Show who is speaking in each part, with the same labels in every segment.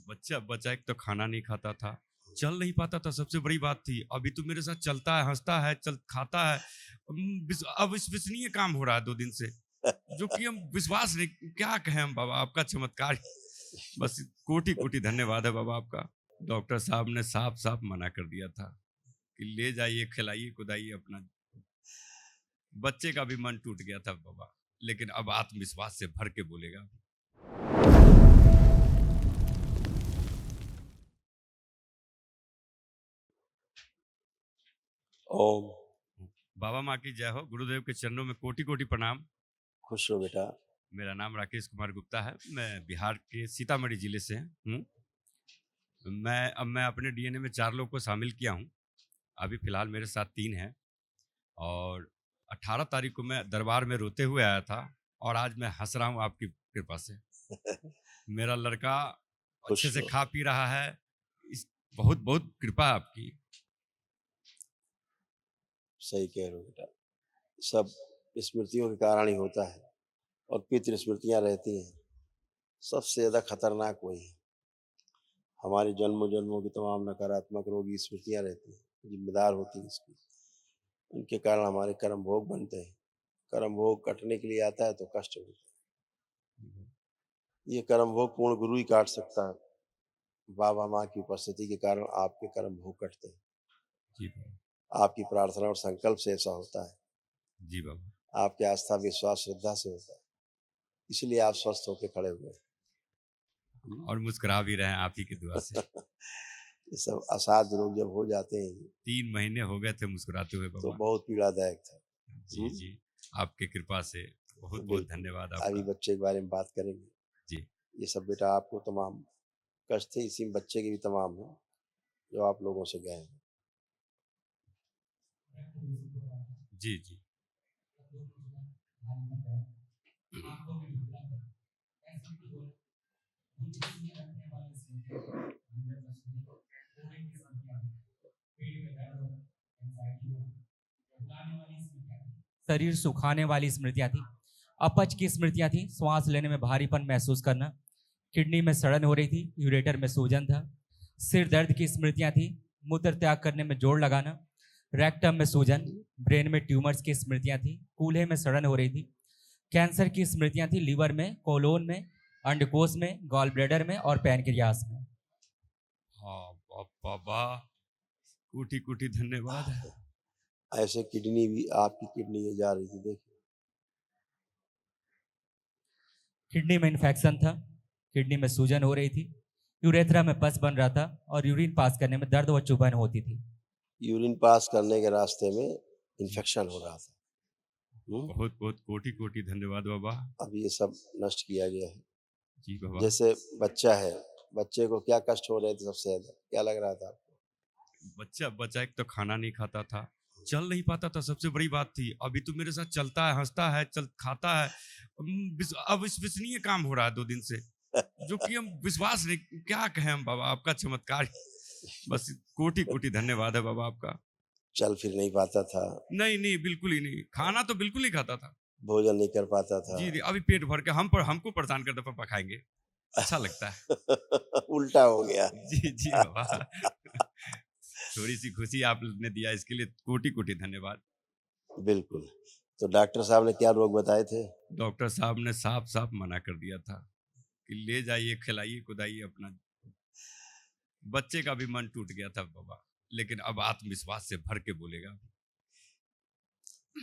Speaker 1: बच्चा बच्चा एक तो खाना नहीं खाता था, चल नहीं पाता था, सबसे बड़ी बात थी। अभी तो मेरे साथ चलता है, हंसता है, चल खाता है। अविश्वसनीय काम हो रहा है 2 दिन से, जो कि हम विश्वास नहीं, क्या कहें हम बाबा, आपका चमत्कार। बस कोटि कोटि धन्यवाद है बाबा आपका। डॉक्टर साहब ने साफ साफ मना कर दिया था कि ले जाइए, खिलाइए, कुदाइए अपना। बच्चे का भी मन टूट गया था बाबा, लेकिन अब आत्मविश्वास से भर के बोलेगा।
Speaker 2: ओम।
Speaker 1: बाबा माँ की जय हो। गुरुदेव के चरणों में कोटि कोटि प्रणाम।
Speaker 2: खुश रहो बेटा।
Speaker 1: मेरा नाम राकेश कुमार गुप्ता है, मैं बिहार के सीतामढ़ी जिले से हूँ। मैं अपने डीएनए में 4 लोग को शामिल किया हूँ। अभी फिलहाल मेरे साथ 3 हैं, और 18 तारीख को मैं दरबार में रोते हुए आया था, और आज मैं हंस रहा हूँ आपकी कृपा से। मेरा लड़का अच्छे
Speaker 2: खुश
Speaker 1: से
Speaker 2: रहो।
Speaker 1: खा पी रहा है। इस बहुत बहुत कृपा है आपकी।
Speaker 2: सही कह रहे हो बेटा, सब स्मृतियों के कारण ही होता है, और पितृ स्मृतियां रहती हैं। सबसे ज्यादा खतरनाक वही है। हमारे जन्मों जन्मों की तमाम नकारात्मक रोगी स्मृतियां रहती हैं, जिम्मेदार होती हैं इसकी। उनके कारण हमारे कर्म भोग बनते हैं। कर्म भोग कटने के लिए आता है तो कष्ट होता है। ये कर्म भोग पूर्ण गुरु ही काट सकता है। बाबा माँ की उपस्थिति के कारण आपके कर्म भोग कटते हैं।
Speaker 1: जी बाबा।
Speaker 2: आपकी प्रार्थना और संकल्प से ऐसा होता है।
Speaker 1: जी बाबा।
Speaker 2: आपके आस्था, विश्वास, श्रद्धा से होता है, इसलिए आप स्वस्थ होकर खड़े हुए हैं।
Speaker 1: और मुस्कुरा भी रहे हैं आप ही की दुआ से।
Speaker 2: ये सब असाध्य रोग जब हो जाते हैं
Speaker 1: 3 महीने हो गए थे मुस्कुराते हुए
Speaker 2: तो
Speaker 1: बाबा।
Speaker 2: बहुत पीड़ादायक था।
Speaker 1: जी जी, आपके कृपा से बहुत बहुत
Speaker 2: बिल्कुल।
Speaker 1: धन्यवाद
Speaker 2: अभी
Speaker 1: आपका।
Speaker 2: बच्चे के बारे में बात करेंगे।
Speaker 1: जी
Speaker 2: ये सब बेटा आपको तमाम कष्ट थे, इसी में बच्चे के भी तमाम हैं जो आप लोगों से गए हैं।
Speaker 1: जी जी।
Speaker 3: शरीर सुखाने वाली स्मृतियां थी, अपच की स्मृतियां थी, श्वास लेने में भारीपन महसूस करना, किडनी में सड़न हो रही थी, यूरेटर में सूजन था, सिर दर्द की स्मृतियां थी, मूत्र त्याग करने में जोर लगाना, रेक्टम में सूजन, ब्रेन में ट्यूमर्स की स्मृतियां थी, कूल्हे में सड़न हो रही थी, कैंसर की स्मृतियां थी, लीवर में, कोलोन में, अंडकोश में, गॉल ब्लैडर में और पैनक्रियास में।
Speaker 1: हाँ बाबा, कोटि कोटि धन्यवाद।
Speaker 2: ऐसे किडनी भी आपकी किडनी ये जा रही थी, देखिए।
Speaker 3: किडनी में इन्फेक्शन था, किडनी में सूजन हो रही थी, यूरेथ्रा में पस बन रहा था और यूरिन पास करने में दर्द व चुभन होती थी।
Speaker 2: यूरिन पास करने के रास्ते में
Speaker 1: जी,
Speaker 2: इन्फेक्शन हो रहा था।
Speaker 1: बहुत बहुत कोटि कोटि धन्यवाद बाबा।
Speaker 2: अब ये सब नष्ट किया गया है।
Speaker 1: जी बाबा।
Speaker 2: जैसे बच्चा है, बच्चे को क्या कष्ट हो रहे थे सबसे ज्यादा, क्या लग रहा था आपको?
Speaker 1: बच्चा बच्चा एक तो खाना नहीं खाता था, चल नहीं पाता था, सबसे बड़ी बात थी। अभी तो मेरे साथ चलता है, हंसता है, चल खाता है। अविश्वसनीय काम हो रहा है 2 दिन से, जो कि हम विश्वास नहीं, क्या कहें हम बाबा, आपका चमत्कार। बस कोटि कोटि धन्यवाद है बाबा आपका।
Speaker 2: चल फिर नहीं पाता था,
Speaker 1: नहीं नहीं, बिल्कुल ही नहीं, खाना तो बिल्कुल नहीं खाता था।
Speaker 2: भोजन नहीं कर पाता था।
Speaker 1: जी जी, अभी पेट भर के हमको परेशान करते, पापा खाएंगे, अच्छा लगता है।
Speaker 2: उल्टा हो गया।
Speaker 1: जी जी बाबा। थोड़ी सी खुशी आपने दिया, इसके लिए कोटि कोटि धन्यवाद।
Speaker 2: बिल्कुल। तो डॉक्टर साहब ने क्या रोग बताए थे?
Speaker 1: डॉक्टर साहब ने साफ साफ मना कर दिया था कि ले जाइए, खिलाइए, कुदाइए अपना। बच्चे का भी मन टूट गया था बाबा, लेकिन अब आत्मविश्वास से भर के बोलेगा।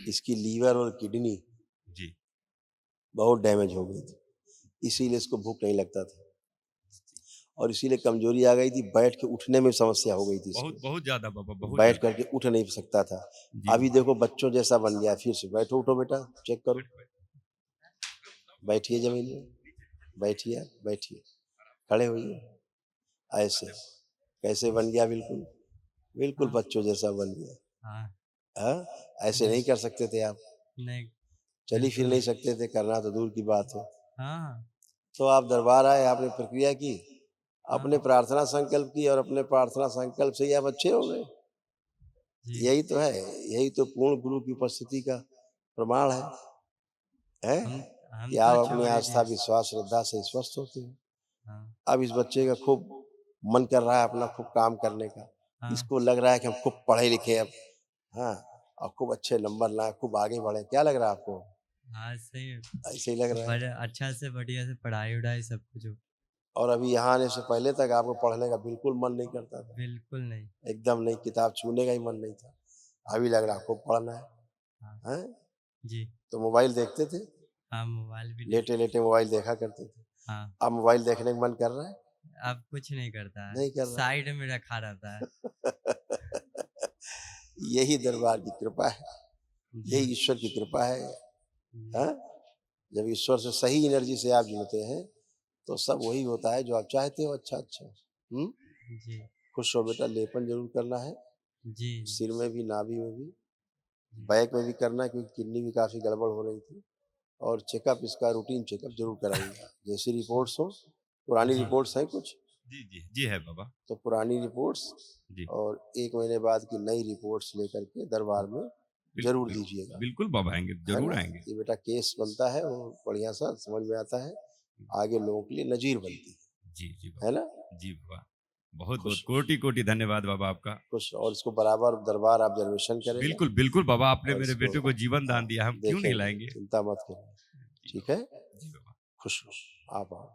Speaker 2: इसकी लीवर और किडनी
Speaker 1: जी
Speaker 2: बहुत डैमेज हो गई थी, इसीलिए इसको भूख नहीं लगता था, और इसीलिए कमजोरी आ गई थी, बैठ के उठने में समस्या हो गई थी
Speaker 1: बहुत
Speaker 2: इसको।
Speaker 1: बहुत ज्यादा बाबा, बहुत
Speaker 2: बैठ
Speaker 1: ज्यादा।
Speaker 2: करके उठ नहीं सकता था।
Speaker 1: जी
Speaker 2: अभी देखो बच्चों जैसा बन गया, फिर से बैठो, उठो बेटा, चेक करो। बैठिए जमीन में, बैठिए बैठिए, खड़े होइए। ऐसे कैसे बन गया? बिल्कुल बिल्कुल बच्चों जैसा बन गया।
Speaker 3: हाँ,
Speaker 2: हाँ, ऐसे नहीं कर सकते थे आप,
Speaker 3: नहीं,
Speaker 2: चल ही फिर नहीं सकते थे, करना तो दूर की बात है।
Speaker 3: हाँ,
Speaker 2: तो आप दरबार आए, आपने प्रक्रिया की, अपने
Speaker 3: हाँ,
Speaker 2: प्रार्थना संकल्प की, और अपने प्रार्थना संकल्प से ही आप अच्छे हो गए।
Speaker 3: जी,
Speaker 2: यही तो है, यही तो पूर्ण गुरु की उपस्थिति का प्रमाण है
Speaker 3: हम
Speaker 2: कि
Speaker 3: तो
Speaker 2: आप
Speaker 3: अच्छे हो
Speaker 2: अपनी
Speaker 3: रहे
Speaker 2: आस्था,
Speaker 3: थे।
Speaker 2: विश्वास, श्रद्धा से स्वस्थ होते हो।
Speaker 3: हाँ,
Speaker 2: अब इस बच्चे का खूब मन कर रहा है अपना खूब काम करने का।
Speaker 3: हाँ,
Speaker 2: इसको लग रहा है कि हम खूब पढ़े लिखे अब, हाँ, और खूब अच्छे नंबर लाएँ, खूब आगे बढ़े। क्या लग रहा है आपको?
Speaker 3: हाँ, सही है।
Speaker 2: ऐसे ही लग रहा है।
Speaker 3: बड़ा अच्छा से बढ़िया से पढ़ाई-वढ़ाई सब कुछ हो।
Speaker 2: और अभी यहाँ आने से पहले तक आपको पढ़ने का बिल्कुल मन नहीं करता था।
Speaker 3: बिल्कुल नहीं।
Speaker 2: एकदम नहीं, किताब छूने का ही मन नहीं था। अभी लग रहा है खूब पढ़ना है,
Speaker 3: हाँ,
Speaker 2: हैं?
Speaker 3: जी।
Speaker 2: तो मोबाइल देखते थे?
Speaker 3: हाँ, मोबाइल भी
Speaker 2: लेटे-लेटे मोबाइल देखा करते थे।
Speaker 3: हाँ,
Speaker 2: अब मोबाइल देखने का मन कर रहा है?
Speaker 3: अब कुछ नहीं करता है।
Speaker 2: नहीं कर रहा
Speaker 3: साइड में रखा रहता है।
Speaker 2: है। यही दरबार की कृपा है,
Speaker 3: जी,
Speaker 2: यही ईश्वर की कृपा है,
Speaker 3: जी,
Speaker 2: हाँ? जब ईश्वर से सही एनर्जी से आप जुड़ते हैं, तो सब वही होता है जो आप चाहते हो अच्छा-अच्छा। हुँ?
Speaker 3: जी,
Speaker 2: खुश हो बेटा, लेपन ज़रूर करना है,
Speaker 3: जी,
Speaker 2: सिर में भी, नाभि में भी,
Speaker 3: जी।
Speaker 2: बैक में भी करना है क्योंकि किडनी भी काफ़ी गड़बड़ हो रही थी और चेकअप इसका रूटीन चेकअप ज़रूर कराइएगा। जैसी रिपोर्ट्स हो, पुरानी
Speaker 3: जी,
Speaker 2: रिपोर्ट्स हैं कुछ,
Speaker 1: जी जी जी है बाबा।
Speaker 2: तो पुरानी रिपोर्ट्स
Speaker 1: जी
Speaker 2: और 1 महीने बाद की नई रिपोर्ट्स लेकर के दरबार में
Speaker 1: बिल्कुल
Speaker 2: ज़रूर
Speaker 1: बिल्कुल
Speaker 2: दीजिएगा,
Speaker 1: बिल्कुल बाबा आएंगे,
Speaker 2: है
Speaker 1: जरूर
Speaker 2: ना?
Speaker 1: आएंगे।
Speaker 2: ये बेटा केस बनता है वो बढ़िया सा समझ में आता है, आगे लोगों के लिए नज़ीर बनती
Speaker 1: जी जी
Speaker 2: है
Speaker 1: बाबा।
Speaker 2: ना?
Speaker 1: जी बाबा, बहुत बहुत
Speaker 2: खुश
Speaker 1: कोटि कोटि धन्यवाद बाबा आपका।
Speaker 2: खुश और इसको बराबर दरबार ऑब्जर्वेशन करेगा
Speaker 1: बिल्कुल बिल्कुल बाबा, आपने
Speaker 2: और
Speaker 1: मेरे
Speaker 2: इसको
Speaker 1: बेटे को जीवन
Speaker 2: हाँ,
Speaker 1: दान दिया, हम क्यों नहीं
Speaker 2: देखेंगे,
Speaker 1: लाएंगे।
Speaker 2: चिंता मत करिए,
Speaker 1: जी
Speaker 2: ठीक
Speaker 1: बाबा।
Speaker 2: है?
Speaker 1: जी बाबा।
Speaker 2: खुश रहो, आप आओ।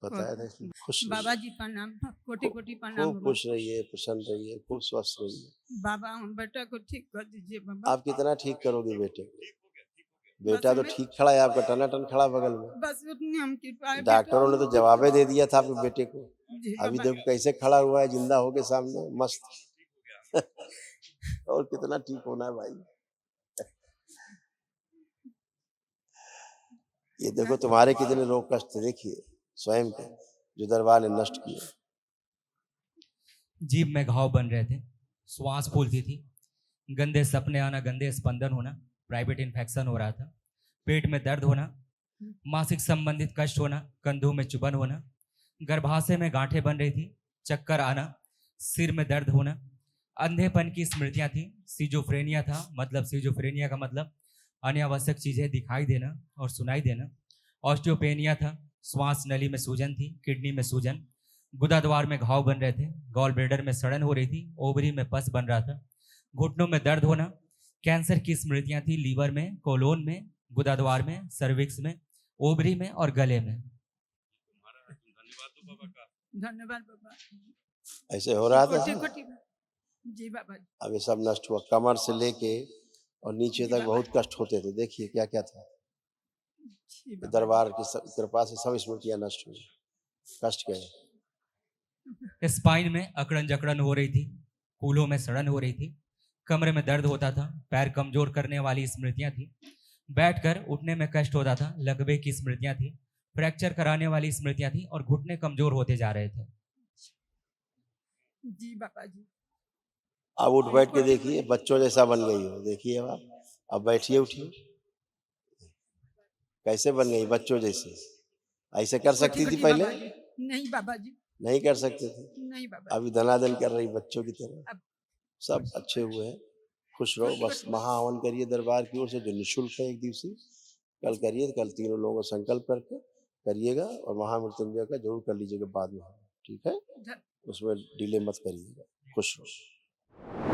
Speaker 2: बताया था इसमें खुश
Speaker 4: बाबा
Speaker 2: रहिए,
Speaker 4: जी प्रणाम, कोटि कोटि प्रणाम
Speaker 2: खूब
Speaker 4: बाबा।
Speaker 2: खुश रहिए, प्रसन्न रहिए, खूब स्वस्थ रहिए।
Speaker 4: बाबा हम बेटा को ठीक कर दीजिए बाबा।
Speaker 2: आप कितना ठीक करोगे बेटे को?
Speaker 4: बस
Speaker 2: बेटा तो
Speaker 4: हमें
Speaker 2: ठीक खड़ा है आपका, टनाटन खड़ा बगल में।
Speaker 4: बस उतनी हम कृपा है बेटा
Speaker 2: डॉक्टरों ने
Speaker 4: हम
Speaker 2: तो
Speaker 4: ठीक
Speaker 2: जवाबे
Speaker 4: कर
Speaker 2: दे दिया था आपके बेटे को।
Speaker 4: जी
Speaker 2: अभी
Speaker 4: बाबा।
Speaker 2: देखो कैसे खड़ा हुआ है जिंदा होके सामने, मस्त। और कितना ठीक होना है भाई। ये देखो तुम्हारे कितने रोग कष्ट थे, देखिए स्वयं के जो दरबार ने नष्ट किए।
Speaker 3: जीभ में घाव बन रहे थे, श्वास फूलती थी, गंदे सपने आना, गंदे स्पंदन होना, प्राइवेट इन्फेक्शन हो रहा था, पेट में दर्द होना, मासिक संबंधित कष्ट होना, कंधों में चुभन होना, गर्भाशय में गांठें बन रही थी, चक्कर आना, सिर में दर्द होना, अंधेपन की स्मृतियां थी, सिजोफ्रेनिया था, मतलब सिजोफ्रेनिया का मतलब अनावश्यक चीजें दिखाई देना और सुनाई देना, ऑस्टियोपेनिया था, श्वास नली में सूजन थी, किडनी में सूजन, गुदा द्वार में घाव बन रहे थे, गॉल ब्लैडर में सड़न हो रही थी, ओवरी में पस बन रहा था, घुटनों में दर्द होना, कैंसर की स्मृतियां थी लीवर में, कोलोन में, गुदा द्वार में, सर्विक्स में, ओवरी में और गले में।
Speaker 1: धन्यवाद तो बाबा का।
Speaker 4: धन्यवाद बाबा।
Speaker 2: ऐसे हो रहा
Speaker 4: कोटि
Speaker 2: था,
Speaker 4: कोटि जी बाबा जी।
Speaker 2: अब ये सब नष्ट हुआ, कमर से लेके और नीचे
Speaker 4: जी
Speaker 2: तक
Speaker 4: बाबा।
Speaker 2: बहुत कष्ट होते थे। देखिए क्या क्या था,
Speaker 4: जी बाबा
Speaker 2: दरबार की कृपा से सब स्मृतियां नष्ट हुई, कष्ट गए।
Speaker 3: स्पाइन में अकड़न जकड़न हो रही थी, कूल्हों में सड़न हो रही थी, कमरे में दर्द होता था, पैर कमजोर करने वाली स्मृतियां थी, बैठकर उठने में कष्ट होता था, लकवे की स्मृतियां थी, फ्रैक्चर कराने वाली स्मृतियां थी और घुटने कमजोर होते जा रहे थे।
Speaker 4: जी बाबा जी।
Speaker 2: अब उठ बैठ के देखिए, बच्चों जैसा बन गई हो। देखिए अब बैठिए उठिए, कैसे बन गई बच्चों जैसे। ऐसे कर
Speaker 4: कोटि
Speaker 2: सकती थी
Speaker 4: कोटि
Speaker 2: पहले?
Speaker 4: बाबा जी। नहीं बाबा जी,
Speaker 2: नहीं कर सकते थे।
Speaker 4: नहीं बाबा जी।
Speaker 2: अभी धनाधन कर रही बच्चों की तरह।
Speaker 4: अब
Speaker 2: सब अच्छे हुए हैं, खुश रहो। बस महाहवन करिए दरबार की ओर से जो निःशुल्क है, एक दिवसीय कल करिए, कल तीनों लोगों को संकल्प करके करिएगा और महामृत्युंजय का जरूर कर लीजिएगा बाद में, ठीक है?
Speaker 4: ध-
Speaker 2: उसमें डिले मत करिएगा। खुश रहो।